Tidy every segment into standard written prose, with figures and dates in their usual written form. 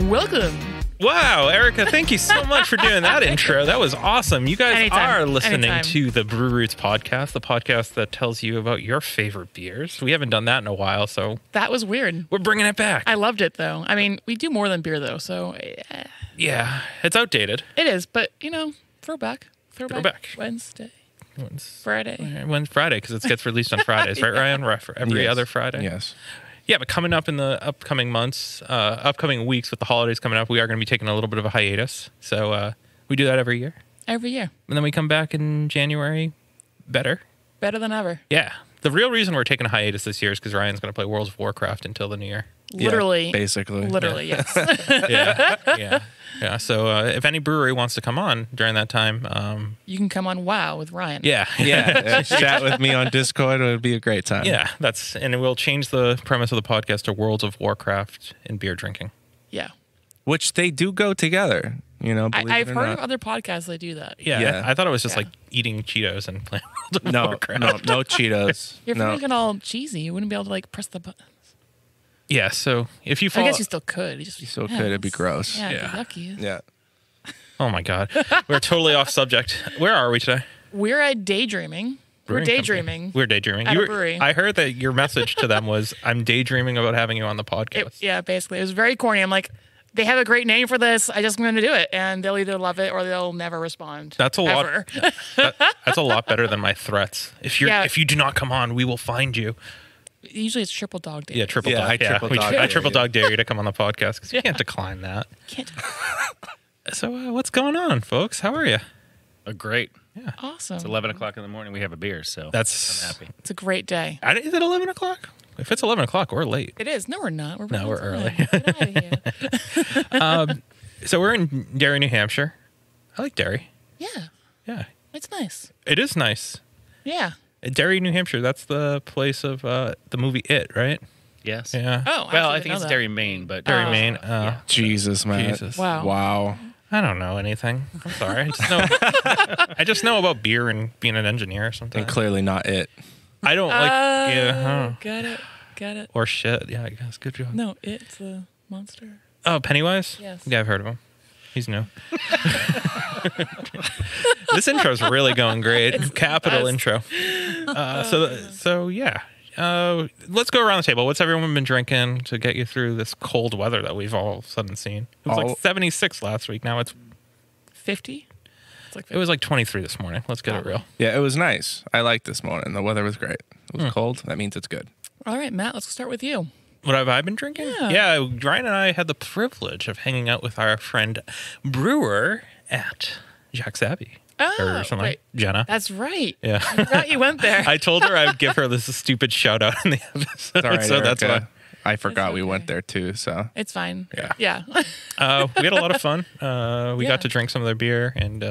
Welcome. Wow, Erica, thank you so much for doing that intro. That was awesome. You guys are listening to the Brew Roots podcast, the podcast that tells you about your favorite beers. We haven't done that in a while, so That was weird. we're bringing it back. I loved it, though. I mean, we do more than beer, though, so Yeah, it's outdated. it is. But, you know, throwback. Throwback. Wednesday. When's Friday. Friday, because it gets released on Fridays, right, Ryan? Every other Friday? Yes. Yeah, but coming up in the upcoming months, upcoming weeks with the holidays coming up, we are going to be taking a little bit of a hiatus. So we do that every year. Every year. And then we come back in January better. Better than ever. Yeah. The real reason we're taking a hiatus this year is because Ryan's going to play World of Warcraft until the new year. Literally. Yeah, basically. Literally, yes. Yeah. So if any brewery wants to come on during that time, You can come on WoW with Ryan. yeah. Chat with me on Discord. It would be a great time. Yeah, and we'll change the premise of the podcast to Worlds of Warcraft and beer drinking. Yeah. Which they do go together, you know. I've heard of other podcasts that do that. Yeah. I thought it was just Yeah. like eating Cheetos and playing World of No, Warcraft. no Cheetos. If no. you're looking all cheesy, you wouldn't be able to like press the button. Yeah, so if you I follow... guess you still could. You still could. It'd be gross. Yeah, Yeah. it'd be yucky. Yeah. Oh my God. We're totally off subject. Where are we today? We're at Daydreaming. Brewing We're daydreaming. company. We're daydreaming. At a brewery. I heard that your message to them was, I'm daydreaming about having you on the podcast. Yeah, basically. It was very corny. I'm like, they have a great name for this. I just am going to do it. And they'll either love it or they'll never respond. That's a ever. lot. That's a lot better than my threats. If you do not come on, we will find you. Usually it's triple dog day. Yeah, triple Yeah, dog. I triple dog I dare triple you. dog dare you to come on the podcast because you can't decline that. Can't. So what's going on, folks? How are you? Great. Awesome. It's 11 o'clock in the morning. We have a beer, so That's I'm happy. It's a great day. Is it 11 o'clock? If it's 11 o'clock, we're late. It is. No, we're not. We're No, right we're on time. early. Get out of here. So we're in Derry, New Hampshire. I like Derry. Yeah. Yeah, It's nice. it is nice. Yeah. Derry, New Hampshire. That's the place of the movie It, right? Yes. Yeah. Oh, Well, actually, I think know it's that. Derry, Maine, but Derry, Maine. Jesus, man. Jesus. Wow. Wow. I don't know anything. I'm sorry. I just know about beer and being an engineer or something. And clearly not it. I don't like. Yeah. Got it. Or shit. Yeah, I guess. Good job. No, it's a monster. Oh, Pennywise? Yes. Yeah, I've heard of him. He's new. This intro's really going great. Capital best. intro. So yeah. Let's go around the table. What's everyone been drinking to get you through this cold weather that we've all of a sudden seen? It was like 76 last week. Now 50? It's like it was like 23 this morning. Let's get it real. Yeah, it was nice. I liked this morning. The weather was great. It was cold. That means it's good. All right, Matt, let's start with you. What have I been drinking? Yeah. Ryan and I had the privilege of hanging out with our friend brewer at Jack's Abbey. Or something. wait. Jenna. That's right. Yeah. I forgot you went there. I told her I would give her this stupid shout out in the episode. It's all right, so that's Erica. why. I forgot we okay. went there too. So It's fine. Yeah. Yeah. We had a lot of fun. We Yeah. got to drink some of their beer, and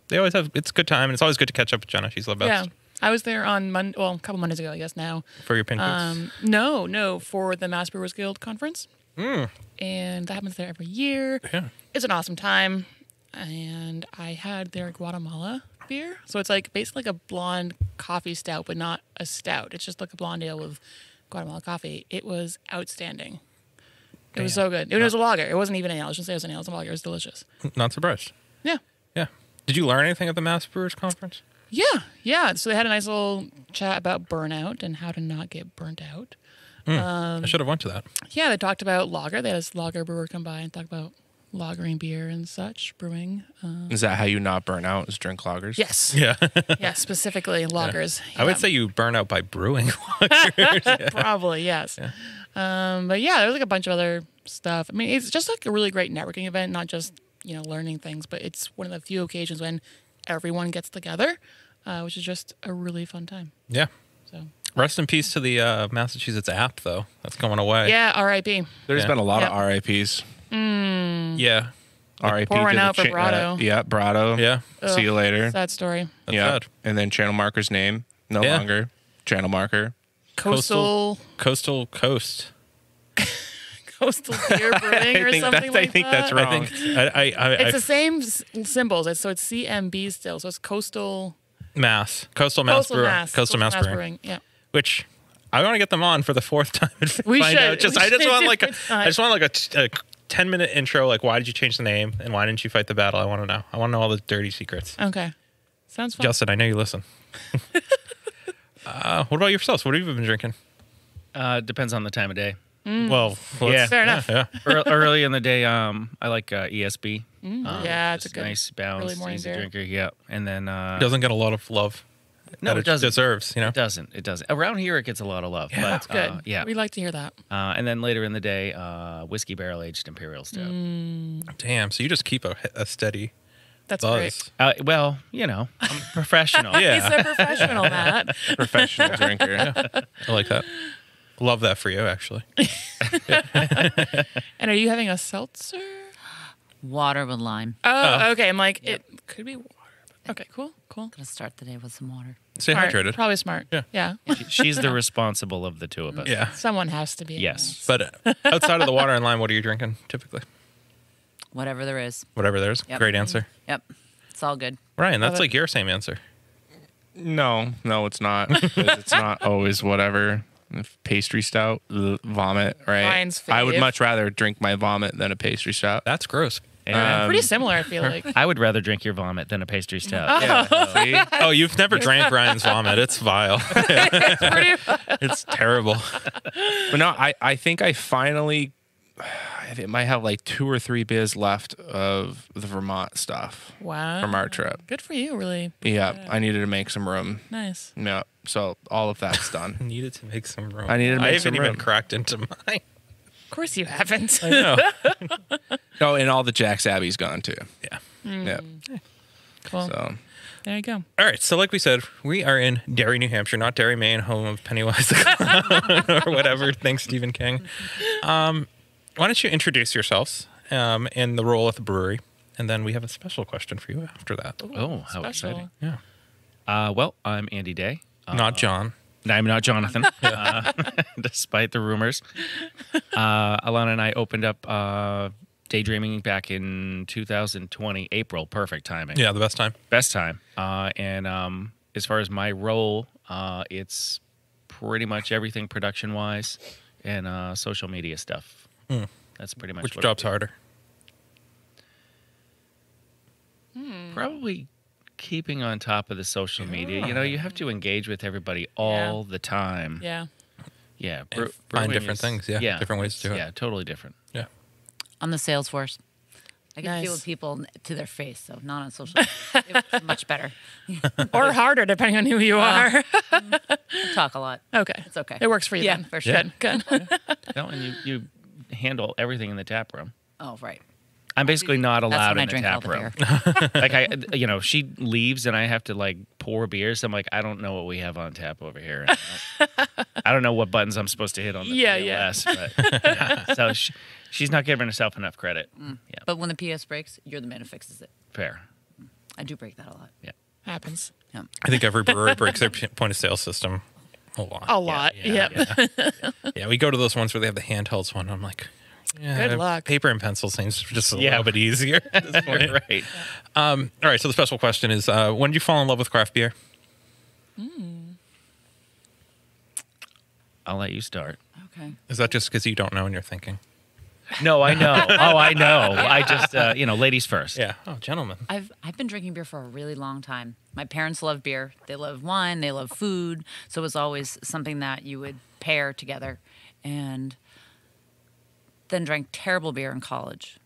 they always have. It's a good time, and it's always good to catch up with Jenna. She's the best. Yeah. I was there on Monday, well, a couple Mondays ago, I guess now. For your pin codes. No, for the Mass Brewers Guild conference. Mm. And that happens there every year. Yeah. It's an awesome time. And I had their Guatemala beer. So it's like basically like a blonde coffee stout, but not a stout. It's just like a blonde ale with Guatemala coffee. It was outstanding. It was so good. It was a lager. It wasn't even an ale. I shouldn't say it was an ale. It was a lager. It was delicious. Not surprised. Yeah. Yeah. Did you learn anything at the Mass Brewers Conference? Yeah. So they had a nice little chat about burnout and how to not get burnt out. I should have went to that. Yeah, they talked about lager. They had this lager brewer come by and talk about lagering beer and such, brewing. is that how you not burn out? Is drink lagers? Yes. Yeah. Yeah, specifically lagers. I would Yeah. say you burn out by brewing. Probably, yes. But yeah, there was like a bunch of other stuff. I mean, it's just like a really great networking event, not just, learning things, but it's one of the few occasions when everyone gets together, which is just a really fun time. Yeah. So Rest in peace to the Massachusetts app, though. That's going away. yeah, R.I.P. There's Yeah. been a lot Yep. of RIPs. Yeah. RIP. Pour one to the out for Brado. yeah, Brado. Yeah. See you later. Sad story. That's yeah. sad. And then channel marker's name. No Yeah. longer. Channel marker. Coastal Coastal Coast. beer brewing or something like I think that. that's I wrong. think I It's the same symbols. So it's CMB still. So it's Coastal Coastal Mass Brewing. Yeah. Which I want to get them on for the fourth time. And We find should. out. We I just should want do like it. I just want like a 10-minute intro. Like, why did you change the name, and why didn't you fight the battle? I want to know. I want to know all the dirty secrets. Okay. Sounds fun. Justin, I know you listen. What about yourselves? What have you been drinking? Depends on the time of day. Well, Yeah. Fair enough. Yeah. Early in the day, I like ESB. Yeah, it's a just good nice, early balanced, morning easy beer. drinker. Yeah, and then Doesn't get a lot of love. No, that it doesn't. deserves. It doesn't. It doesn't. Around here, it gets a lot of love. Yeah. but, That's good. yeah. We like to hear that. And then later in the day, whiskey barrel aged imperial stout. Damn. So you just keep a steady That's buzz. great. Well, I'm professional. Yeah. He's a professional, Matt. Professional drinker. I like that. Love that for you, actually. And are you having a seltzer? Water with lime. Oh, okay. I'm like, it could be water. Okay, cool. Gonna start the day with some water. Stay Smart. hydrated. Probably smart. Yeah. She's the responsible of the two of us. Yeah. Someone has to be. Yes. But outside of the water and lime, what are you drinking typically? Whatever there is. Whatever there is. Yep. Great answer. Yep. It's all good. Ryan, that's Love it. like your same answer. No, it's not. 'Cause it's not always whatever. If pastry stout, vomit, right? Mine's I would fave. much rather drink my vomit than a pastry stout. That's gross. And Pretty similar, I feel like. I would rather drink your vomit than a pastry stout. Yeah, see? Oh, you've never drank Ryan's vomit. It's vile. Pretty- It's terrible. But no, I think I finally, I might have like 2 or 3 beers left of the Vermont stuff wow. from our trip. Good for you, really. Yeah, I needed to make some room. Nice. Yeah, so all of that's done. Needed to make some room. I needed to make I some haven't even room. cracked into mine. Of course you haven't. I know. Oh, and all the Jack's Abbey's gone too. Yeah. Yeah, Cool. so There you go. All right. So, like we said, we are in Derry, New Hampshire, not Derry, Maine, home of Pennywise the Clown or whatever. Thanks, Stephen King. Why don't you introduce yourselves and the role at the brewery, and then we have a special question for you after that. Oh, how Special. exciting. Yeah. Well, I'm Andy Day. Not John. I'm not Jonathan, despite the rumors. Alana and I opened up Daydreaming back in 2020, April. Perfect timing. Yeah, the best time. Best time. And as far as my role, it's pretty much everything production-wise and social media stuff. That's pretty much Which what I job's do. harder? Probably keeping on top of the social media. You have to engage with everybody all the time. Yeah. Yeah. And find brewing different things, yeah. Different ways to do it. Yeah, totally different. Yeah. On the Salesforce. I can feel Nice. people to their face, so not on social media. It's much better. Or harder, depending on who you are. I talk a lot. Okay. It's okay. It works for you Yeah, then. for sure. Good. No, and you handle everything in the tap room. Oh, right. I'm basically not That's allowed when I in the drink all tap the room. beer. Like she leaves and I have to like pour beers. I'm like, I don't know what we have on tap over here. I don't know what buttons I'm supposed to hit on the Yeah, PLS. But, yeah. So she's not giving herself enough credit. Yeah, But when the PS breaks, you're the man who fixes it. fair. I do break that a lot. Yeah. Happens. Yeah. I think every brewery breaks their point of sale system a lot. A lot. Yeah, Yep. Yeah, we go to those ones where they have the handhelds one. I'm like, yeah, Good luck. Paper and pencil seems just a Yeah. little bit easier at this point. Right. All right, so the special question is, when did you fall in love with craft beer? I'll let you start. Okay. Is that just because you don't know and you're thinking? No, I know. Oh, I know. I just, ladies first. Yeah. Oh, gentlemen. I've been drinking beer for a really long time. My parents love beer. They love wine. They love food. So it was always something that you would pair together. And then drank terrible beer in college.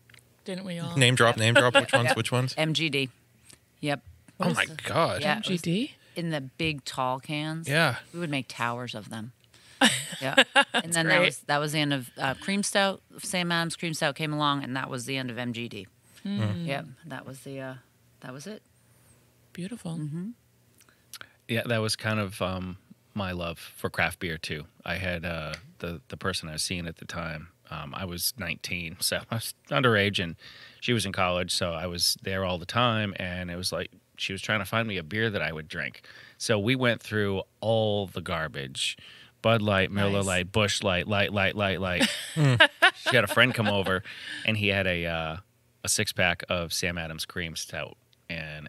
Didn't we all? Name drop. Which ones? Yep. Which ones? MGD. Yep. Oh my God. Yeah. it was GD? In the big tall cans. Yeah. We would make towers of them. Yeah. And then great. that was the end of cream stout. Sam Adams cream stout came along, and that was the end of MGD. Yep. That was it. Beautiful. Yeah, that was kind of my love for craft beer too. I had the person I was seeing at the time. I was 19, so I was underage, and she was in college, so I was there all the time. And it was like she was trying to find me a beer that I would drink. So we went through all the garbage: Bud Light, Miller Nice. Lite, Busch Light, Light. She had a friend come over, and he had a 6-pack of Sam Adams cream stout, and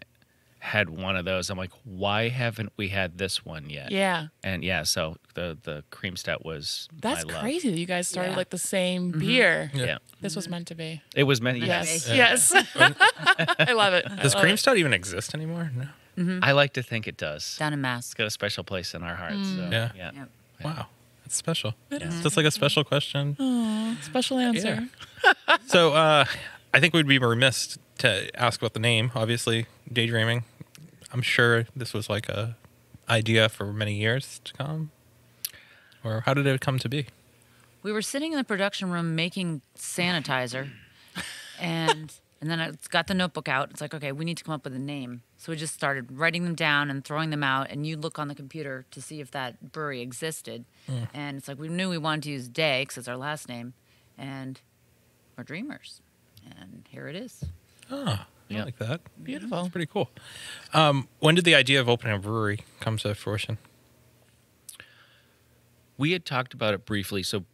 had one of those. I'm like, why haven't we had this one yet? Yeah. And so the cream stout was That's my love. crazy that you guys started Yeah. like the same beer. Yeah. This was meant to be. It was meant. Yes. Yes. Yes. I love it. Does cream stout even exist anymore? No. I like to think it does. Down in It's Mass. got a special place in our hearts. So, Yeah. yeah. Yep. Wow. That's special. Yeah. Just like a special question. Special answer. So I think we'd be remiss to ask about the name. Obviously, Daydreaming. I'm sure this was like a idea for many years to come. Or how did it come to be? We were sitting in the production room making sanitizer, and then I got the notebook out. It's like, okay, we need to come up with a name. So we just started writing them down and throwing them out, and you look on the computer to see if that brewery existed. And it's like we knew we wanted to use Day because it's our last name, and we're dreamers. And here it is. Oh, I Yeah. like that. Beautiful. That's pretty cool. When did the idea of opening a brewery come to fruition? We had talked about it briefly. So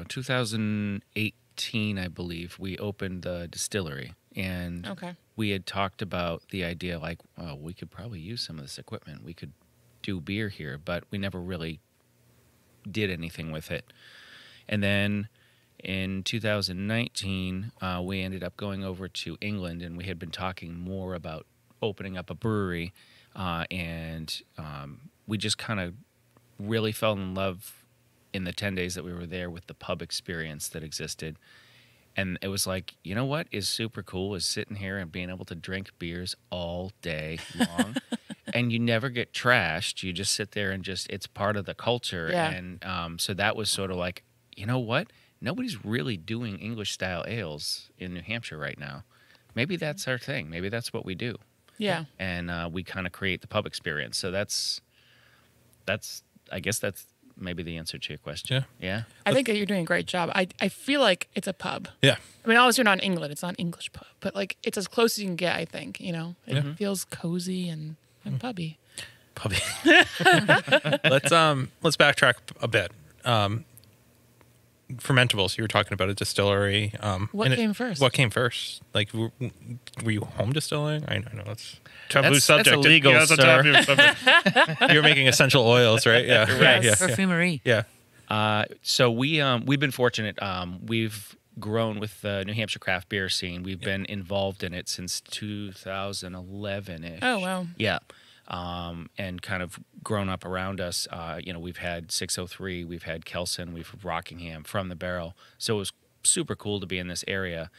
2018, I believe, we opened the distillery. And Okay. we had talked about the idea like, oh, we could probably use some of this equipment. We could do beer here, but we never really did anything with it. And then in 2019, we ended up going over to England, and we had been talking more about opening up a brewery. And we just kind of really fell in love in the 10 days that we were there with the pub experience that existed. And it was like, you know what is super cool is sitting here and being able to drink beers all day long. And you never get trashed. You just sit there and it's part of the culture. Yeah. And so that was sort of like, you know what? Nobody's really doing English style ales in New Hampshire right now. Maybe that's our thing. Maybe that's what we do. Yeah. And we kind of create the pub experience. So I guess that's maybe the answer to your question. Yeah. I think that you're doing a great job. I feel like it's a pub. Yeah. I mean, obviously, you're not in England. It's not an English pub, but like it's as close as you can get. I think it feels cozy and pubby. Puppy. Let's backtrack a bit. Fermentables. You were talking about a distillery. What and came first? What came first? Like, were you home distilling? I know that's taboo That's subject. illegal, Yeah, that's a sir. taboo subject. You're making essential oils, right? Yeah. Right. Yeah. Perfumery. Yeah. So we've been fortunate. We've grown with the New Hampshire craft beer scene. We've been involved in it since 2011-ish. Oh, wow. Yeah. And kind of grown up around us. We've had 603, we've had Kelson, we've had Rockingham, From the Barrel. So it was super cool to be in this area.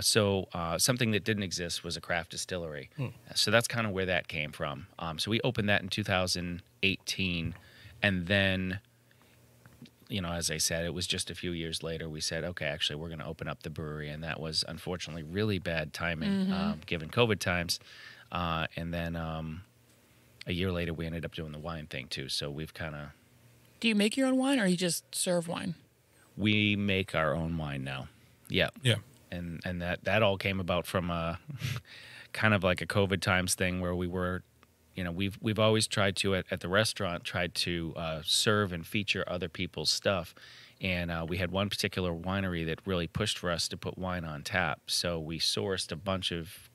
So something that didn't exist was a craft distillery. So that's kind of where that came from. So we opened that in 2018, and then, as I said, it was just a few years later we said, okay, actually we're going to open up the brewery, and that was unfortunately really bad timing given COVID times. And then a year later we ended up doing the wine thing too. So we've kind of... Do you make your own wine, or you just serve wine? We make our own wine now. Yeah. Yeah. And that all came about from a kind of like a COVID times thing where we were, we've always tried to at the restaurant serve and feature other people's stuff, and we had one particular winery that really pushed for us to put wine on tap. So we sourced a bunch of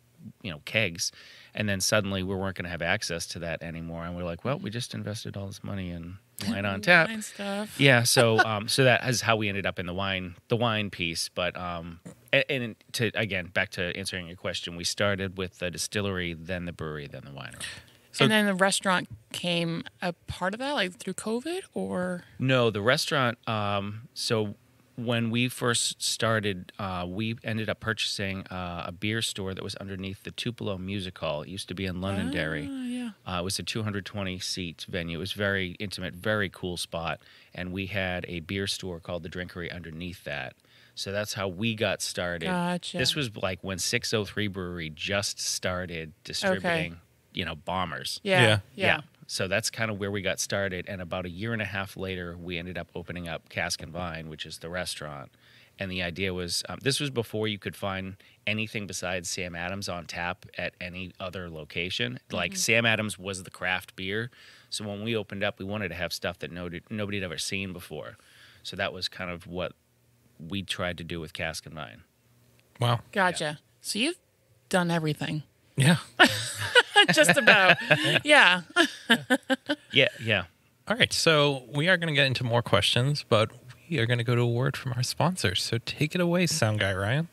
kegs, and then suddenly we weren't going to have access to that anymore, and we're like, well, we just invested all this money in wine on tap. Wine stuff. Yeah, so that is how we ended up in the wine piece. But and to again back to answering your question, we started with the distillery, then the brewery, then the winery. So- And then the restaurant came a part of that, like through COVID, or No, the restaurant. So when we first started, we ended up purchasing a beer store that was underneath the Tupelo Music Hall. It used to be in Londonderry. yeah. It was a 220-seat venue. It was very intimate, very cool spot. And we had a beer store called the Drinkery underneath that. So that's how we got started. Gotcha. This was like when 603 Brewery just started distributing, bombers. Yeah. So that's kind of where we got started. And about a year and a half later, we ended up opening up Cask and Vine, which is the restaurant. And the idea was, this was before you could find anything besides Sam Adams on tap at any other location. Like Sam Adams was the craft beer. So when we opened up, we wanted to have stuff that nobody had ever seen before. So that was kind of what we tried to do with Cask and Vine. Wow. Gotcha. So you've done everything. Yeah. Just about. Yeah. Yeah. All right, so we are going to get into more questions, but we are going to go to a word from our sponsors. So take it away, sound guy Ryan.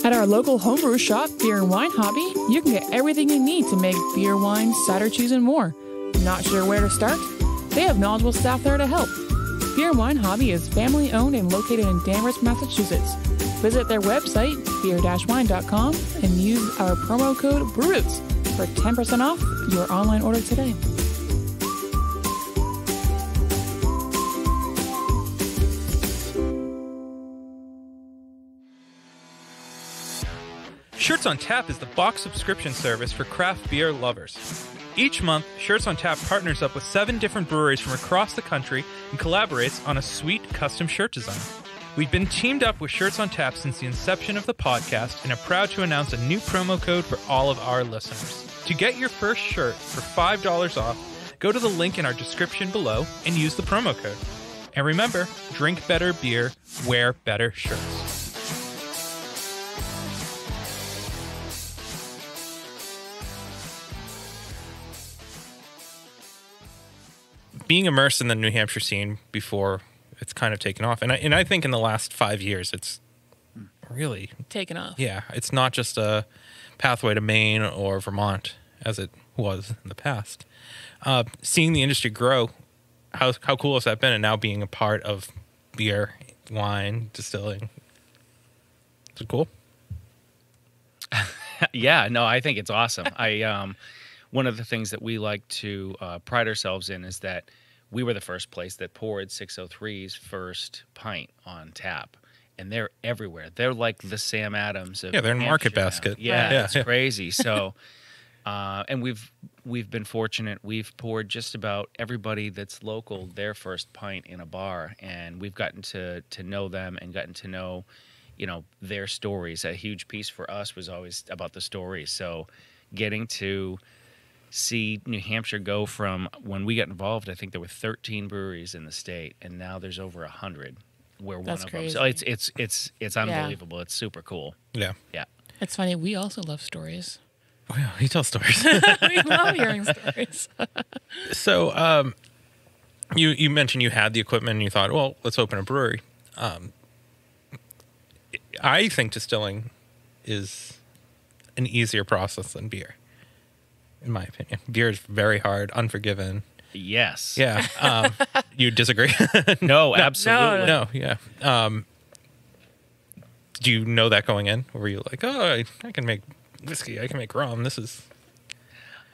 At our local homebrew shop, Beer and Wine Hobby, you can get everything you need to make beer, wine, cider, cheese, and more. Not sure where to start? They have knowledgeable staff there to help. Beer and Wine Hobby is family-owned and located in Danvers, Massachusetts. Visit their website, beer-wine.com, and use our promo code BREWROOTS for 10% off your online order today. Shirts on Tap is the box subscription service for craft beer lovers. Each month, Shirts on Tap partners up with 7 different breweries from across the country and collaborates on a sweet custom shirt design. We've been teamed up with Shirts on Tap since the inception of the podcast and are proud to announce a new promo code for all of our listeners. To get your first shirt for $5 off, go to the link in our description below and use the promo code. And remember, drink better beer, wear better shirts. Being immersed in the New Hampshire scene before it's kind of taken off, and I think in the last 5 years it's really Taken off. yeah, it's not just a pathway to Maine or Vermont as it was in the past. Seeing the industry grow, how cool has that been? And now being a part of beer, wine, distilling, is it cool? Yeah, no, I think it's awesome. One of the things that we like to pride ourselves in is that we were the first place that poured 603's first pint on tap, and they're everywhere. They're like the Sam Adams of Yeah, they're in New Market Hampshire now. Basket. Yeah, Yeah. it's crazy. So, and we've been fortunate. We've poured just about everybody that's local their first pint in a bar, and we've gotten to know them and gotten to know, their stories. A huge piece for us was always about the stories. So, getting to see New Hampshire go from when we got involved, I think there were 13 breweries in the state, and now there's over 100. We're one That's of crazy. them. So it's unbelievable. It's super cool. Yeah. Yeah. It's funny. We also love stories. Oh, yeah, he tells stories. We love hearing stories. So, you mentioned you had the equipment and you thought, well, let's open a brewery. I think distilling is an easier process than beer, in my opinion. Beer is very hard, unforgiving. Yes. Yeah. You disagree? No, absolutely. No, yeah. Do you know that going in? Or were you like, oh, I can make whiskey, I can make rum, this is...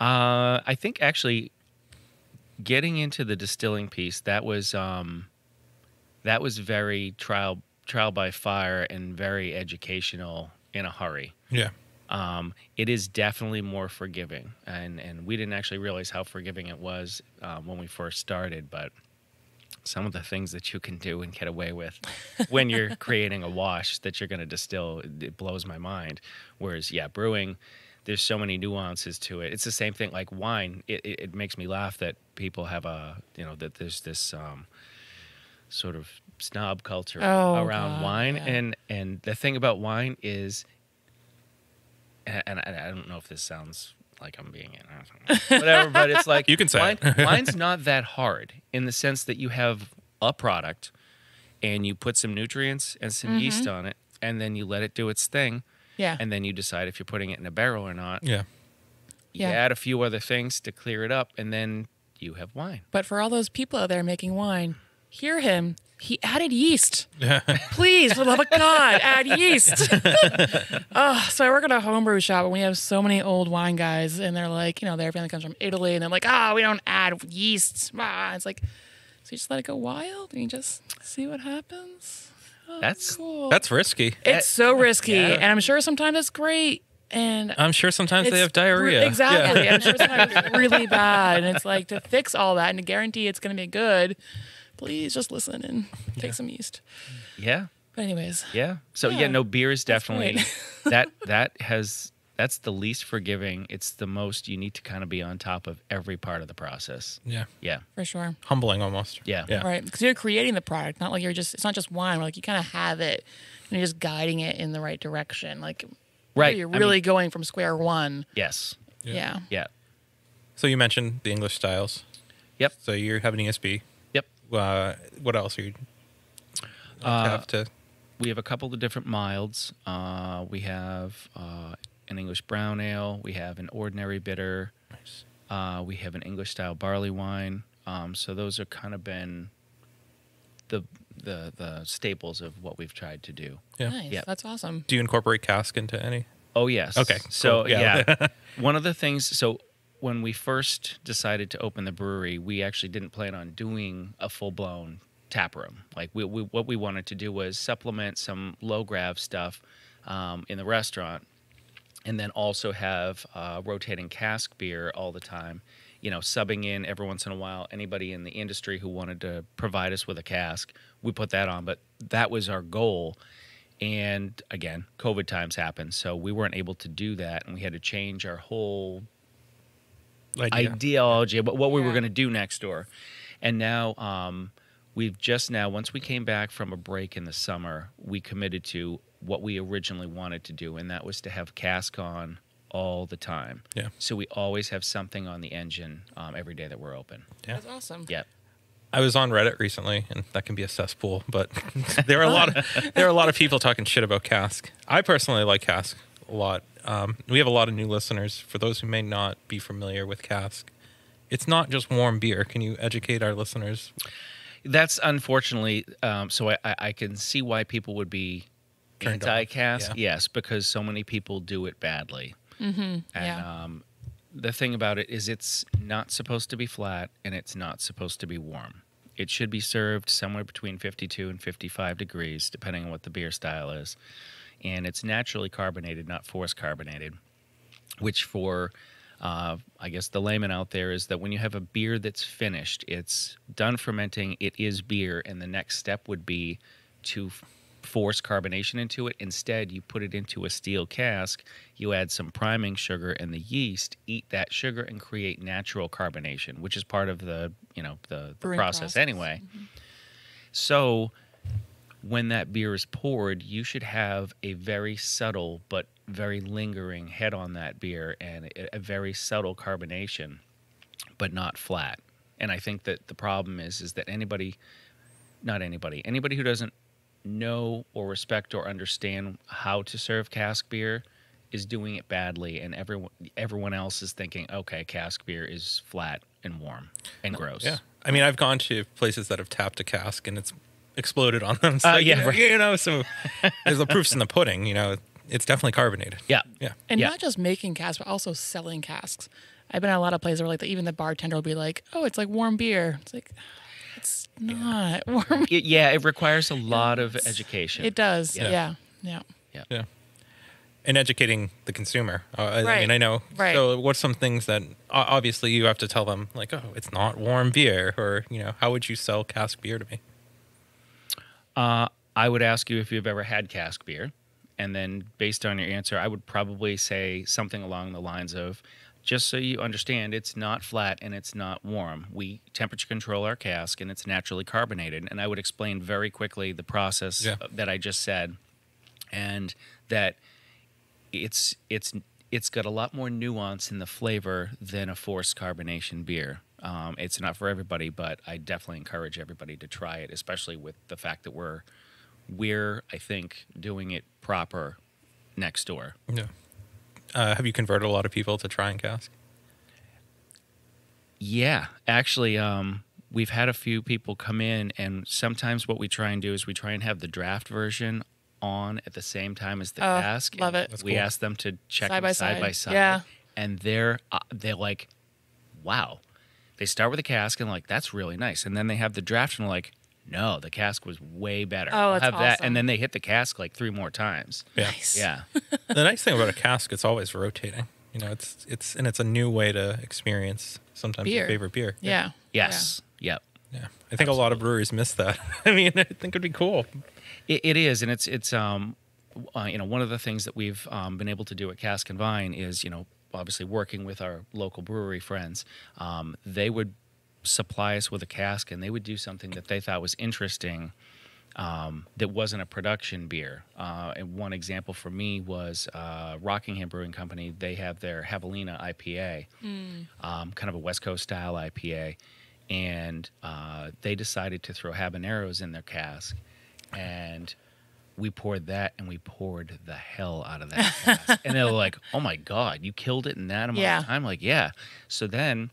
I think actually getting into the distilling piece, that was very trial by fire and very educational in a hurry. Yeah. It is definitely more forgiving, and we didn't actually realize how forgiving it was when we first started, but some of the things that you can do and get away with when you're creating a wash that you're going to distill, it blows my mind. Whereas, yeah, brewing, there's so many nuances to it. It's the same thing like wine. It makes me laugh that people have that there's this sort of snob culture around wine. Yeah. And the thing about wine is, and I don't know if this sounds like I'm being whatever, but it's like You can say wine, it. wine's not that hard in the sense that you have a product and you put some nutrients and some yeast on it, and then you let it do its thing, Yeah. and then you decide if you're putting it in a barrel or not. Yeah. You Yeah. add a few other things to clear it up, and then you have wine. But for all those people out there making wine, hear him. He added yeast. Please, for the love of God, add yeast. So I work at a homebrew shop, and we have so many old wine guys, and they're like, their family comes from Italy, and they're like, we don't add yeast. It's like, so you just let it go wild, and you just see what happens. That's Cool. That's risky. It's so risky, Yeah. and I'm sure sometimes it's great. And I'm sure sometimes they it's have diarrhea. Exactly. Yeah. I'm sure sometimes it's really bad. And it's like, to fix all that and to guarantee it's going to be good, please just listen and take some yeast. yeah. But anyways, Yeah. So Yeah, no, beer is definitely great. that has that's the least forgiving. It's the most you need to kind of be on top of every part of the process. Yeah. Yeah. For sure. Humbling almost. Yeah. Yeah. Right. Because you're creating the product, not like it's not just wine. Like you kind of have it and you're just guiding it in the right direction. Like, Right. you're I really mean, going from square one. yes. Yeah. Yeah. So you mentioned the English styles. Yep. So you have an ESB. Yep. What else are you have to? We have a couple of different milds. We have an English brown ale. We have an ordinary bitter. Nice. We have an English style barley wine. So those are kind of been the staples of what we've tried to do. Yeah. Nice. Yep. That's awesome. Do you incorporate cask into any? Oh yes. Okay, So cool. Yeah. yeah, one of the things. So when we first decided to open the brewery, we actually didn't plan on doing a full blown tap room. Like what we wanted to do was supplement some low grav stuff in the restaurant, and then also have rotating cask beer all the time. You know, subbing in every once in a while. Anybody in the industry who wanted to provide us with a cask, we put that on. But that was our goal. And again, COVID times happened, so we weren't able to do that, and we had to change our whole ideology about what we were going to do next door. And now we've just now, once we came back from a break in the summer, we committed to what we originally wanted to do, and that was to have cask on all the time. Yeah. So we always have something on the engine every day that we're open. Yeah. That's awesome. Yep. I was on Reddit recently, and that can be a cesspool, but there are a lot of people talking shit about cask. I personally like cask a lot. We have a lot of new listeners. For those who may not be familiar with cask, it's not just warm beer. Can you educate our listeners? That's unfortunately, so I can see why people would be Turned off. anti-cask. Yeah. Yes, because so many people do it badly. Mm-hmm. And Yeah. the thing about it is it's not supposed to be flat, and it's not supposed to be warm. It should be served somewhere between 52 and 55 degrees, depending on what the beer style is. And it's naturally carbonated, not forced carbonated, which for, I guess, the layman out there is that when you have a beer that's finished, it's done fermenting, it is beer, and the next step would be to force carbonation into it. Instead, you put it into a steel cask, you add some priming sugar, and the yeast eat that sugar and create natural carbonation, which is part of the Brewing process anyway. Mm-hmm. So when that beer is poured, you should have a very subtle but very lingering head on that beer and a very subtle carbonation, but not flat. And I think that the problem is that anybody who doesn't know or respect or understand how to serve cask beer is doing it badly, and everyone else is thinking, okay, cask beer is flat and warm and gross. Yeah. I mean, I've gone to places that have tapped a cask and it's exploded on them. Yeah, right. So there's the proofs in the pudding, it's definitely carbonated. Yeah. Yeah. And Yeah. not just making casks, but also selling casks. I've been at a lot of places where like even the bartender will be like, "Oh, it's like warm beer." It's like it's not warm. It requires a lot of education. It does. Yeah. Yeah. Yeah. And educating the consumer. I Right. mean, I know. Right. So what's some things that obviously you have to tell them, like, oh, it's not warm beer, or, how would you sell cask beer to me? I would ask you if you've ever had cask beer, and then based on your answer, I would probably say something along the lines of, just so you understand, it's not flat and it's not warm. We temperature control our cask, and it's naturally carbonated. And I would explain very quickly the process that I just said, and that it's got a lot more nuance in the flavor than a forced carbonation beer. It's not for everybody, but I definitely encourage everybody to try it, especially with the fact that we're I think, doing it proper next door. Yeah. Have you converted a lot of people to trying cask? Yeah, actually, we've had a few people come in, and sometimes what we try and do is we try and have the draft version on at the same time as the cask. Love it. That's We cool. ask them to check Side them by side side. by side. Yeah. And they're like, wow. They start with the cask and like, that's really nice. And then they have the draft and like, no, the cask was way better. Oh, I'll that's have that. awesome. And then they hit the cask like 3 more times. Yeah. Nice. Yeah. The nice thing about a cask, it's always rotating. It's a new way to experience sometimes your Beer. favorite beer. Yeah. Yes. Yep. Yeah. I think a lot of breweries miss that. I mean, I think it'd be cool. It is, and it's one of the things that we've been able to do at Cask and Vine is, obviously working with our local brewery friends. They would supply us with a cask, and they would do something that they thought was interesting that wasn't a production beer. And one example for me was Rockingham Brewing Company. They have their Javelina IPA, kind of a West Coast style IPA, and they decided to throw habaneros in their cask, and we poured that, and we poured the hell out of that cask. And they were like, "Oh my God, you killed it in that amount of time!" Like, yeah. So then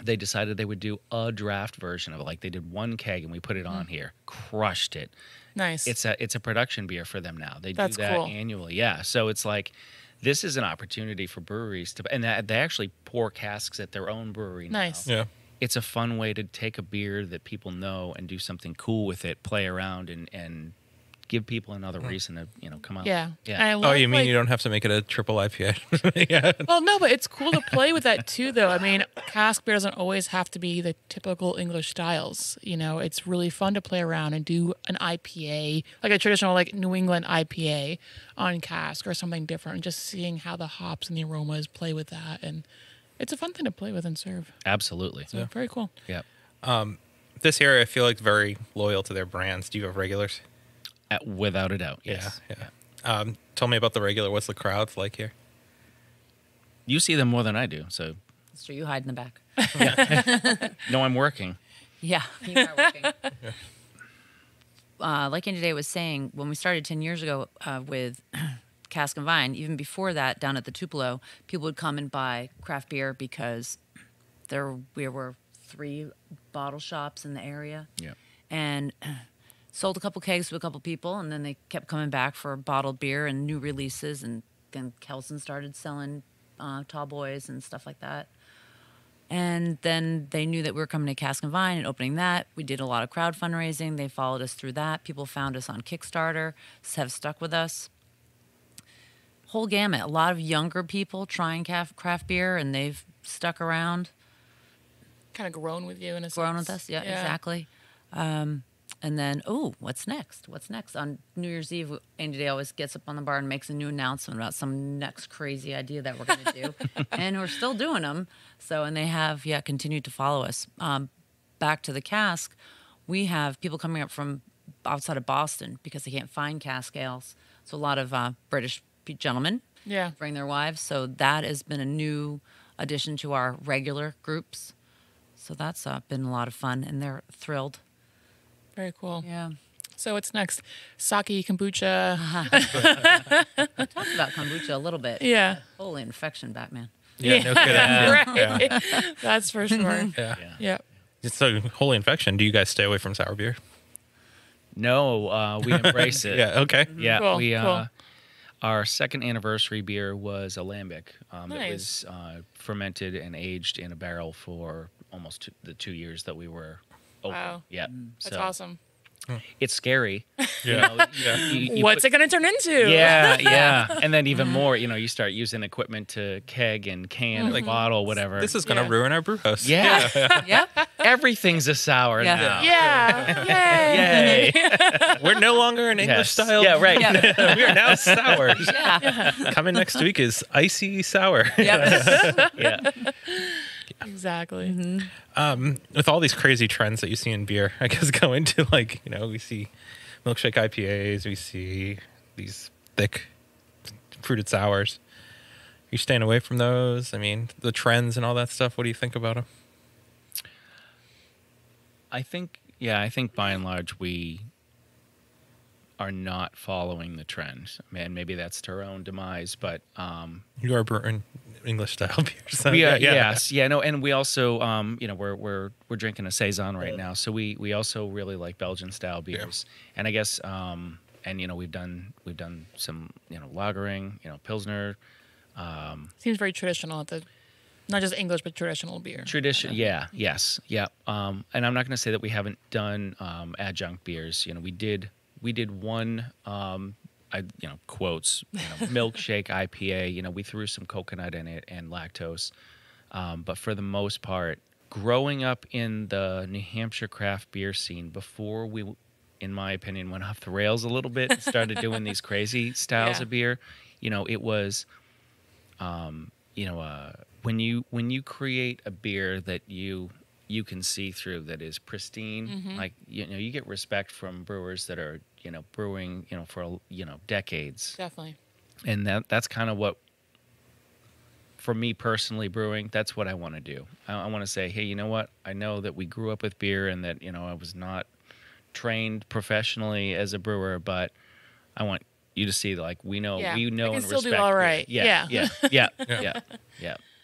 they decided they would do a draft version of it. Like, they did one keg, and we put it on here, crushed it. Nice. It's a production beer for them now. They That's do that cool. annually. Yeah. So it's like, this is an opportunity for breweries to, and they actually pour casks at their own brewery now. Nice. Yeah. It's a fun way to take a beer that people know and do something cool with it, play around, and give people another reason to, come out. Yeah. Yeah. And I Oh, love, you mean like- you don't have to make it a triple IPA? Yeah. Well, no, but it's cool to play with that too, though. I mean, cask beer doesn't always have to be the typical English styles. It's really fun to play around and do an IPA, like a traditional, like New England IPA on cask or something different, and just seeing how the hops and the aromas play with that. And it's a fun thing to play with and serve. Absolutely. So very cool. Yeah. This area, I feel like, very loyal to their brands. Do you have regulars? Without a doubt. Yes. Yeah. Tell me about the regular. What's the crowds like here? You see them more than I do. So, That's true. You hide in the back. no, I'm working. Yeah, you are working. Like Andy Day was saying, when we started 10 years ago with Cask and Vine, even before that, down at the Tupelo, people would come and buy craft beer because we were 3 bottle shops in the area. Yeah. And sold a couple kegs to a couple people, and then they kept coming back for bottled beer and new releases. And then Kelson started selling tall boys and stuff like that. And then they knew that we were coming to Cask and Vine and opening that. We did a lot of crowd fundraising. They followed us through that. People found us on Kickstarter, have stuck with us. Whole gamut. A lot of younger people trying craft beer, and they've stuck around. Kind of grown with you in a sense. Grown with us, yeah. Exactly. And then, what's next? What's next? On New Year's Eve, Andy Day always gets up on the bar and makes a new announcement about some next crazy idea that we're going to do. And we're still doing them. So, and they have, continued to follow us. Back to the cask, we have people coming up from outside of Boston because they can't find cask ales. So a lot of British gentlemen bring their wives. So that has been a new addition to our regular groups. So that's been a lot of fun, and they're thrilled. Very cool. Yeah. So what's next? Sake, kombucha. We talked about kombucha a little bit. Yeah. Holy infection, Batman. Yeah, no kidding. Right. That's for sure. Yeah. Yeah. So, holy infection. Do you guys stay away from sour beer? No, we embrace it. Yeah. Okay. Yeah, Cool, we cool. Our second anniversary beer was a lambic. It Nice. was fermented and aged in a barrel for almost the 2 years that we were open. Wow. Yeah, That's so awesome. it's scary. Yeah. What's it going to turn into? Yeah. And then even more, you start using equipment to keg and can and bottle, whatever. This is going to Yeah. ruin our brew house. yeah. Yep. Everything's a sour Yeah. now. Yeah. Yay. Yay. We're no longer an English Yes. style. Yeah, right. Yeah. We are now sours. Yeah. Coming next week is icy sour. Yep. Yeah. Exactly. With all these crazy trends that you see in beer, I guess go into we see milkshake IPAs, we see these thick fruited sours. Are you staying away from those? I mean, the trends and all that stuff. What do you think about them? I think by and large we are not following the trend. Man, maybe that's to our own demise, but You are brewing English style beer. So we are, yes, yeah, no, and we also, we're drinking a saison right now, so we also really like Belgian style beers, and I guess, we've done some, lagering, pilsner, Seems very traditional not just English, but traditional beer. tradition, yes, yeah, and I'm not going to say that we haven't done adjunct beers. We did one. Quotes, milkshake IPA, we threw some coconut in it and lactose. But for the most part, growing up in the New Hampshire craft beer scene, before we in my opinion, went off the rails a little bit and started doing these crazy styles of beer. It was, when you create a beer that you can see through, that is pristine, like, you get respect from brewers that are, brewing, for, decades. Definitely. And that's kind of what, for me personally, brewing, that's what I want to do. I want to say, hey, you know what? I know that we grew up with beer and that, I was not trained professionally as a brewer, but I want you to see, like, we know I can and still respect do all beer. right. Yeah.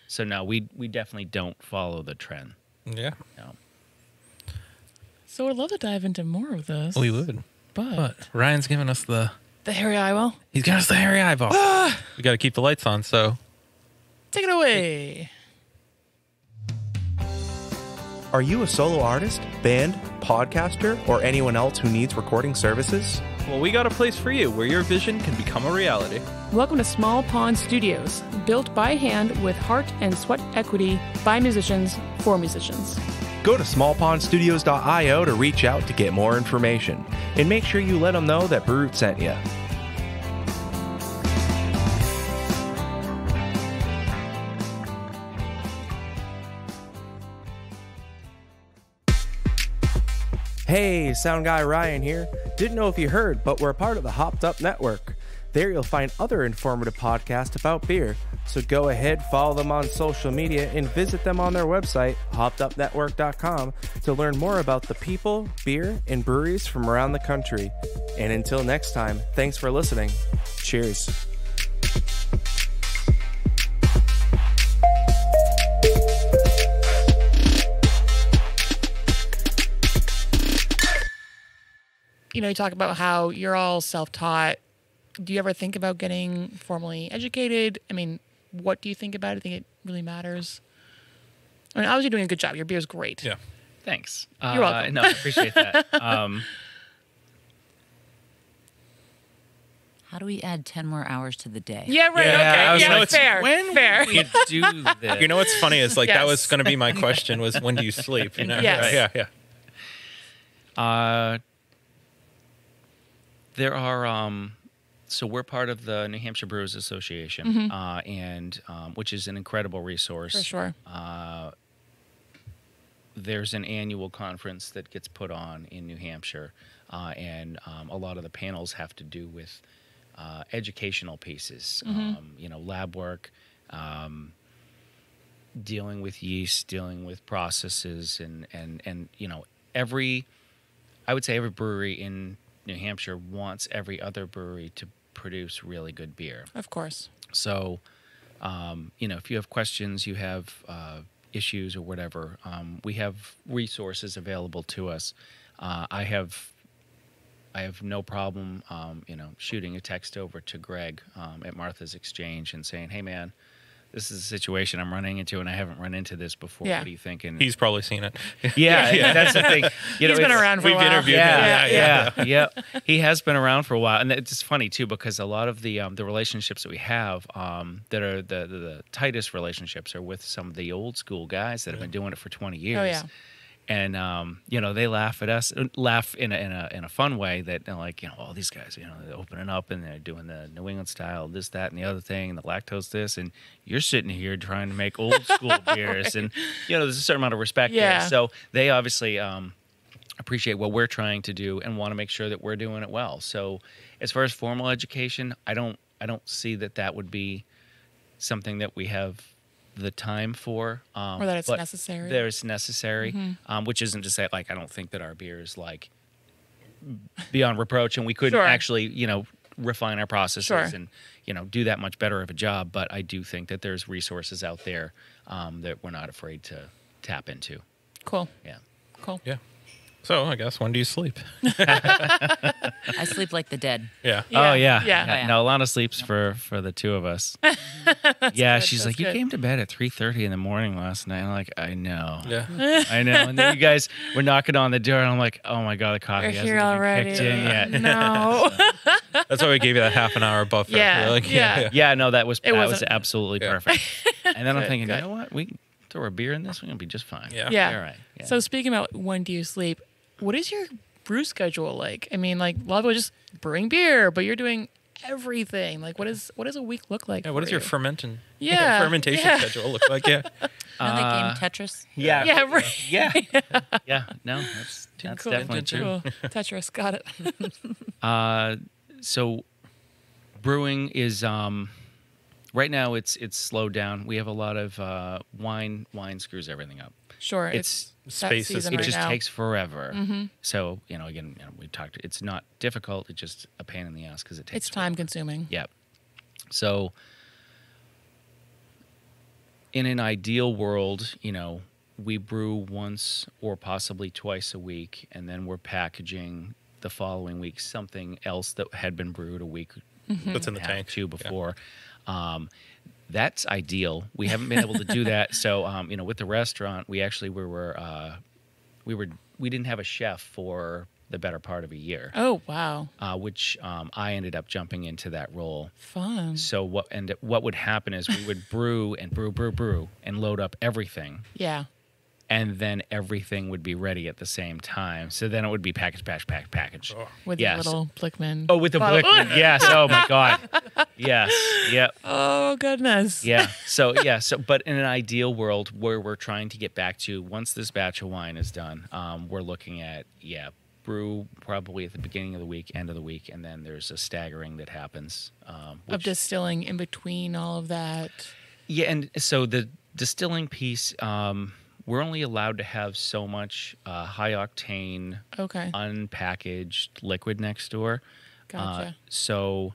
So no, we definitely don't follow the trend. Yeah. No. So I'd love to dive into more of this. We would. But Ryan's giving us the hairy eyeball. He's giving us the hairy eyeball. We got to keep the lights on, so. Take it away. Are you a solo artist, band, podcaster, or anyone else who needs recording services? Well, we got a place for you where your vision can become a reality. Welcome to Small Pond Studios, built by hand with heart and sweat equity by musicians for musicians. Go to smallpondstudios.io to reach out to get more information. And make sure you let them know that Brute sent you. Hey, Sound Guy Ryan here. Didn't know if you heard, but we're a part of the Hopped Up Network. There you'll find other informative podcasts about beer. So go ahead, follow them on social media, and visit them on their website, hoppedupnetwork.com, to learn more about the people, beer, and breweries from around the country. And until next time, thanks for listening. Cheers. You talk about how you're all self-taught. Do you ever think about getting formally educated? I mean, what do you think about it? I think it really matters. I mean, obviously you're doing a good job. Your beer's great. Yeah. Thanks. You're welcome. No, I appreciate that. How do we add 10 more hours to the day? Yeah, right. Yeah, okay. it's Fair. When fair. we do this? You know what's funny is, like, that Yes. was going to be my question, was when do you sleep? Yes. Yeah. There are, so we're part of the New Hampshire Brewers Association, and which is an incredible resource. For sure. There's an annual conference that gets put on in New Hampshire, and a lot of the panels have to do with educational pieces, lab work, dealing with yeast, dealing with processes, and I would say every brewery in New Hampshire wants every other brewery to produce really good beer. Of course. So, if you have questions, you have issues or whatever, we have resources available to us. I have no problem, shooting a text over to Greg at Martha's Exchange and saying, "Hey, man, this is a situation I'm running into, and I haven't run into this before. Yeah. What do you think?" And He's probably seen it. yeah, that's the thing. He's been around for a We've while. interviewed him. Yeah. He has been around for a while, and it's funny too because a lot of the relationships that we have that are the tightest relationships are with some of the old school guys that have been doing it for 20 years. Oh, yeah. And they laugh at us, laugh in a fun way that they're like, all these guys, they're opening up and they're doing the New England style, this, that, and the other thing, and the lactose this, and you're sitting here trying to make old school beers, and there's a certain amount of respect there. So they obviously appreciate what we're trying to do and want to make sure that we're doing it well. So as far as formal education, I don't see that would be something that we have the time for, Or that it's necessary. There's necessary, which isn't to say like I don't think that our beer is like beyond reproach, and we couldn't actually refine our processes and do that much better of a job. But I do think that there's resources out there that we're not afraid to tap into. Cool. Yeah. Cool. Yeah. So I guess, when do you sleep? I sleep like the dead. Yeah. Oh yeah. Yeah. No, Alana sleeps for the two of us. Yeah, she's That's like, you good. came to bed at 3:30 in the morning last night. I'm like, I know. Yeah. I know. And then you guys were knocking on the door, and I'm like, oh my god, the coffee You're hasn't here even already. kicked in yet. No. That's why we gave you that half an hour buffer. Yeah, We're like, yeah. Yeah, no, that was wasn't- absolutely Yeah. perfect. And then I'm Good, thinking, good. you know what? We can throw a beer in this. We're gonna be just fine. Yeah. Yeah. All right. Yeah. So speaking about when do you sleep, what is your brew schedule like? I mean, like a lot of people just brewing beer, but you're doing everything. Like, what does a week look like? Yeah, what for does your you? fermentation Yeah. schedule look like? Yeah. You know that game Tetris? Yeah. Yeah, right. Yeah. Yeah, no, that's Cool. definitely true. Cool. Tetris, got it. So brewing is right now it's slowed down. We have a lot of wine screws everything up. Sure, It's that space is- season It right just now. takes forever. So, again, we talked, it's not difficult, it's just a pain in the ass because it takes It's time consuming. Yep. So in an ideal world, we brew once or possibly twice a week, and then we're packaging the following week something else that had been brewed a week That's in the and a half, tank. two before. That's ideal. We haven't been able to do that. So, with the restaurant, we actually we didn't have a chef for the better part of a year. Oh wow, Which I ended up jumping into that role. fun. So what would happen is we would brew and brew and load up everything, Yeah. and then everything would be ready at the same time. So then it would be package. With Yes. the little Blickman. Oh, with the bottle. Blickman. Yes. Oh my God. Yes. Yep. Oh goodness. Yeah. So but in an ideal world where we're trying to get back to, once this batch of wine is done, we're looking at brew probably at the beginning of the week, end of the week, and then there's a staggering that happens. Of Which, distilling in between all of that. yeah, and so the distilling piece, we're only allowed to have so much high octane, Okay. unpackaged liquid next door. Gotcha. So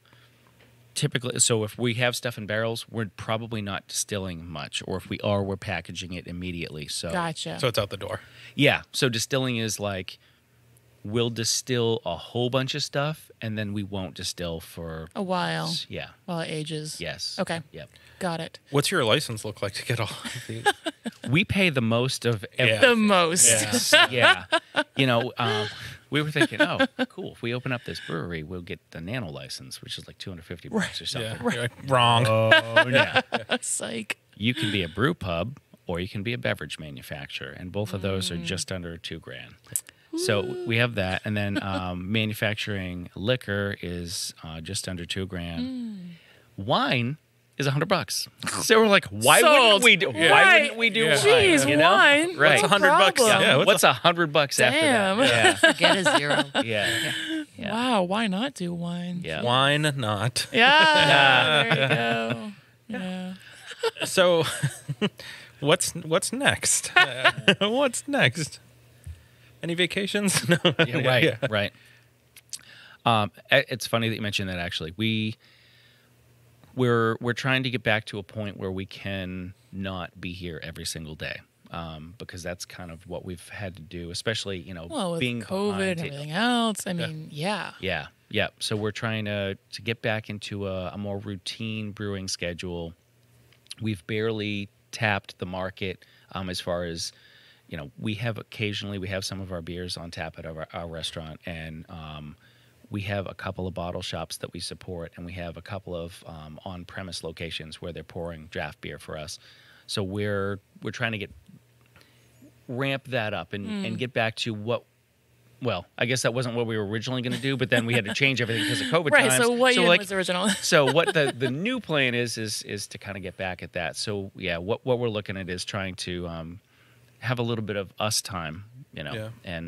typically, if we have stuff in barrels, we're probably not distilling much, or if we are, we're packaging it immediately. So Gotcha. So it's out the door. yeah, so distilling is like, we'll distill a whole bunch of stuff, and then we won't distill for A while yeah, while it ages. yes, Okay. yep. Got it. What's your license look like to get all of these? We pay the most of Yeah. The most. yeah. We were thinking, oh, cool. If we open up this brewery, we'll get the nano license, which is like $250 or something. Yeah. You're like, wrong. Yeah. Psych. You can be a brew pub or you can be a beverage manufacturer, and both of those are just under $2,000. So we have that, and then manufacturing liquor is just under $2,000. Wine is $100. So we're like, why Sold. wouldn't we do? Right. Why wouldn't we do wine? Jeez, you know? wine. Right. What's What's $100? problem? Yeah. What's $100 after Damn. that? Get a zero. Yeah. Yeah. Wow. Why not do wine? Yeah. Wine not. Yeah. There you go. Yeah. So what's next? What's next? Any vacations? No. Yeah, right. Yeah. Right. It's funny that you mentioned that. Actually, we're trying to get back to a point where we can not be here every single day, because that's kind of what we've had to do, especially Well, with being COVID behind and everything else. I mean, yeah. Yeah. So we're trying to get back into a more routine brewing schedule. We've barely tapped the market as far as, we have some of our beers on tap at our restaurant, and we have a couple of bottle shops that we support, and we have a couple of on-premise locations where they're pouring draft beer for us. So we're trying to ramp that up and get back to what. Well, I guess that wasn't what we were originally going to do, but then we had to change everything because of COVID Right. times. So what you did was original. So what the new plan is to kind of get back at that. So yeah, what we're looking at is trying to have a little bit of us time, Yeah. and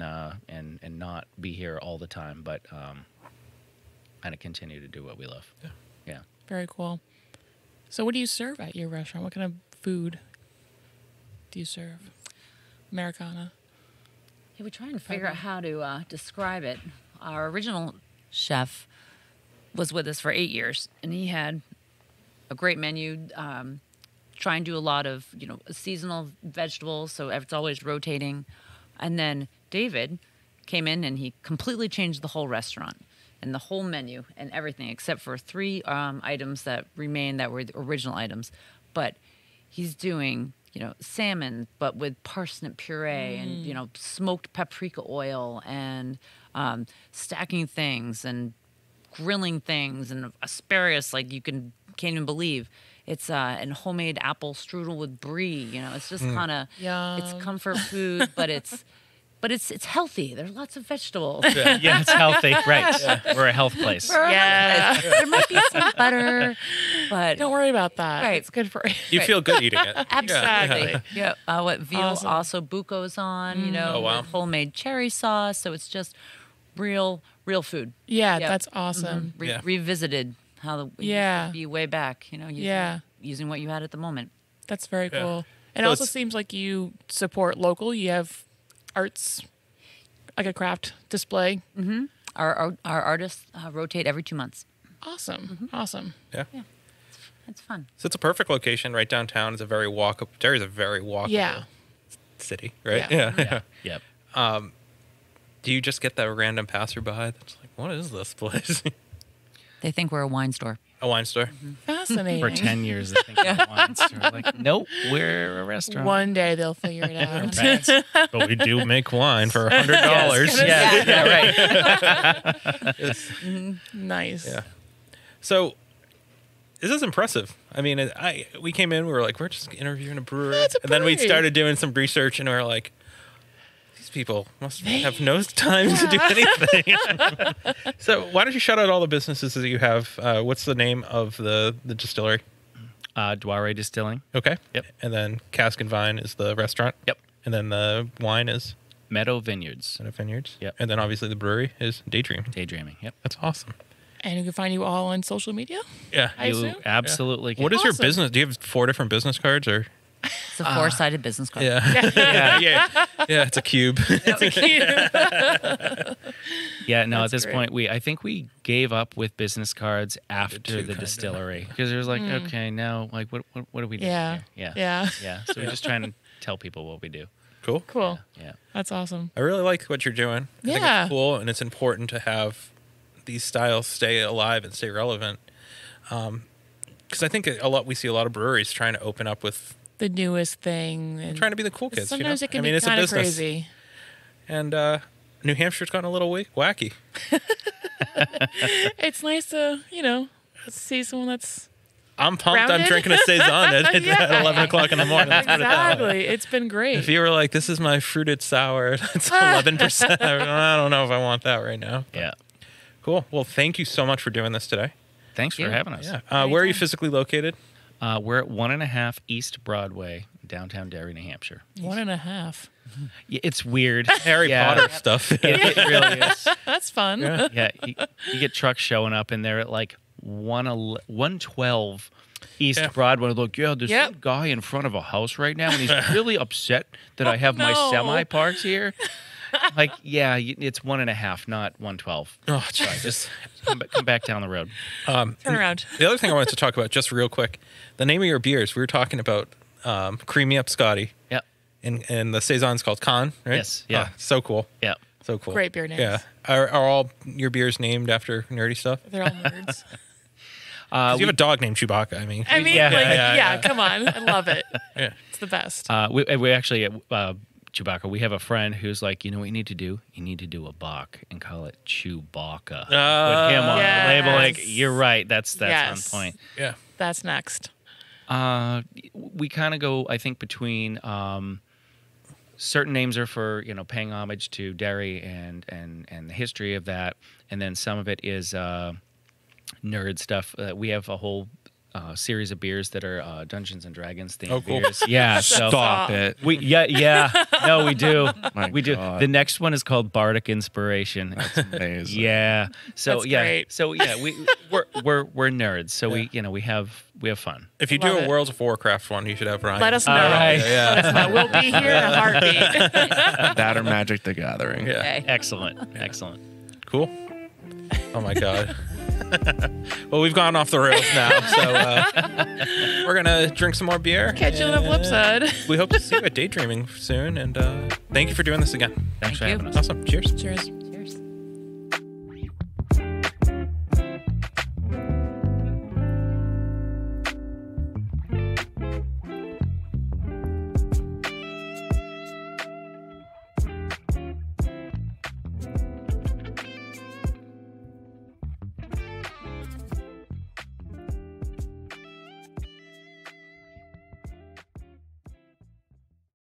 not be here all the time, but kind of continue to do what we love. Yeah. Very cool. So what do you serve at your restaurant? What kind of food do you serve? Americana. Yeah, we try and figure out how to describe it. Our original chef was with us for 8 years, and he had a great menu. Try and do a lot of seasonal vegetables, so it's always rotating. And then David came in and he completely changed the whole restaurant and the whole menu and everything, except for 3 items that remain that were the original items. But he's doing salmon, but with parsnip puree and smoked paprika oil and stacking things and grilling things and asparagus like you can't even believe. It's and homemade apple strudel with brie. It's just kind of Yum. it's comfort food, but it's but it's healthy. There's lots of vegetables. Yeah, it's healthy. Right. We're a health place. Yeah. There might be some butter, but Don't worry about that. Right. It's good for you. You feel good eating it. exactly. Yeah. What veal Awesome. also buco's on, you know, Oh, wow. with homemade cherry sauce. So it's just real food. Yeah, Yep. that's awesome. Yeah. Revisited how the Yeah. be way back, you know, using what you had at the moment. That's very Yeah. cool. It So also it's- seems like you support local. You have arts, like a craft display. Our artists rotate every 2 months. Awesome. Awesome. Yeah. It's fun. So it's a perfect location right downtown. It's a very walkable. Derry's a very walkable Yeah. city, right? Yeah. Yep. Do you just get that random passerby that's like, what is this place? They think we're a wine store. A wine store? Fascinating. For 10 years, I think we're wine store. Like, nope, we're a restaurant. One day they'll figure it out. Right. But we do make wine for $100. Yeah, right. Nice. Yeah. So this is impressive. I mean, we came in, we were like, we're just interviewing a brewer. That's a And then we brewery. started doing some research and we were like, these people must have no time to do anything. So why don't you shout out all the businesses that you have? What's the name of the distillery? Dware Distilling. Okay. Yep. And then Cask and Vine is the restaurant. Yep. And then the wine is Meadow Vineyards. Meadow Vineyards. Yep. And then obviously the brewery is Daydreaming. Yep. That's awesome. And you can find you all on social media. Yeah. I You assume? absolutely can. What is your Awesome. business? Do you have 4 different business cards or? It's a four-sided business card. Yeah. yeah. It's a cube. Yeah, no, at That's this great. point, I think we gave up with business cards after too, the kinda. distillery because it was like, okay, now, like, what do we do? Yeah. here? Yeah. Yeah. So we're just trying to tell people what we do. Cool. Cool. Yeah. That's awesome. I really like what you're doing. I think Yeah. it's cool, and it's important to have these styles stay alive and stay relevant. Because I think we see a lot of breweries trying to open up with The newest thing. And trying to be the cool kids. sometimes you know? it can I mean, be it's a kind of business, crazy. and New Hampshire's gotten a little wacky. It's nice to, see someone that's I'm pumped. I'm Rounded? drinking a saison at Yeah. 11 o'clock in the morning. Let's put it that way. exactly. It's been great. If you were like, this is my fruited sour, that's 11%. I don't know if I want that right now. Yeah. Cool. Well, thank you so much for doing this today. Thanks for having us. Yeah. Where are you physically located? We're at 1.5 East Broadway, downtown Derry, New Hampshire. 1.5. Yeah, it's weird. Harry Yeah. Potter stuff. It really is. That's fun. Yeah, you get trucks showing up, and they're at like 112 East Yeah. Broadway. Look, there's Yep. some guy in front of a house right now, and he's really upset that I have my no. semi parked here. Like, yeah, it's 1.5, not 112. Oh, Jesus. Come back down the road. Turn around. The other thing I wanted to talk about, just real quick, the name of your beers. We were talking about Creamy Up Scotty, Yep. and the saison's called Con, right? Yes, yeah. Oh, so cool. Yep. So cool. Great beer names. Yeah. Are all your beers named after nerdy stuff? 'Cause They're all nerds. you have a dog named Chewbacca. I mean, I mean, Yeah. come on. I love it. yeah. It's the best. We actually Chewbacca. We have a friend who's like, you know what you need to do? You need to do a Bach and call it Chewbacca. Put him on the label. Like, Yes. you're right. That's Yes. on point. Yeah. That's next. We kind of go, I think, between certain names are for paying homage to Derry and the history of that, and then some of it is nerd stuff. We have a whole series of beers that are Dungeons and Dragons themed Oh, cool. beers. Yeah, so Stop it. No, we do. My We do. God. The next one is called Bardic Inspiration. Amazing. Yeah. So That's yeah. great. So yeah, we're nerds. So we have fun. If you do Love a it. World of Warcraft one, you should have Ryan. Let us know. All right. Yeah. Let us know. We'll be here in a heartbeat. That or Magic the Gathering. Yeah. Okay. Excellent. Cool. Oh my God. Well, we've gone off the rails now, so we're gonna drink some more beer. Catch you on the flip side. We hope to see you at Daydreaming soon, and thank you for doing this again. Thanks for Thank having you. us. Awesome. Cheers. Cheers.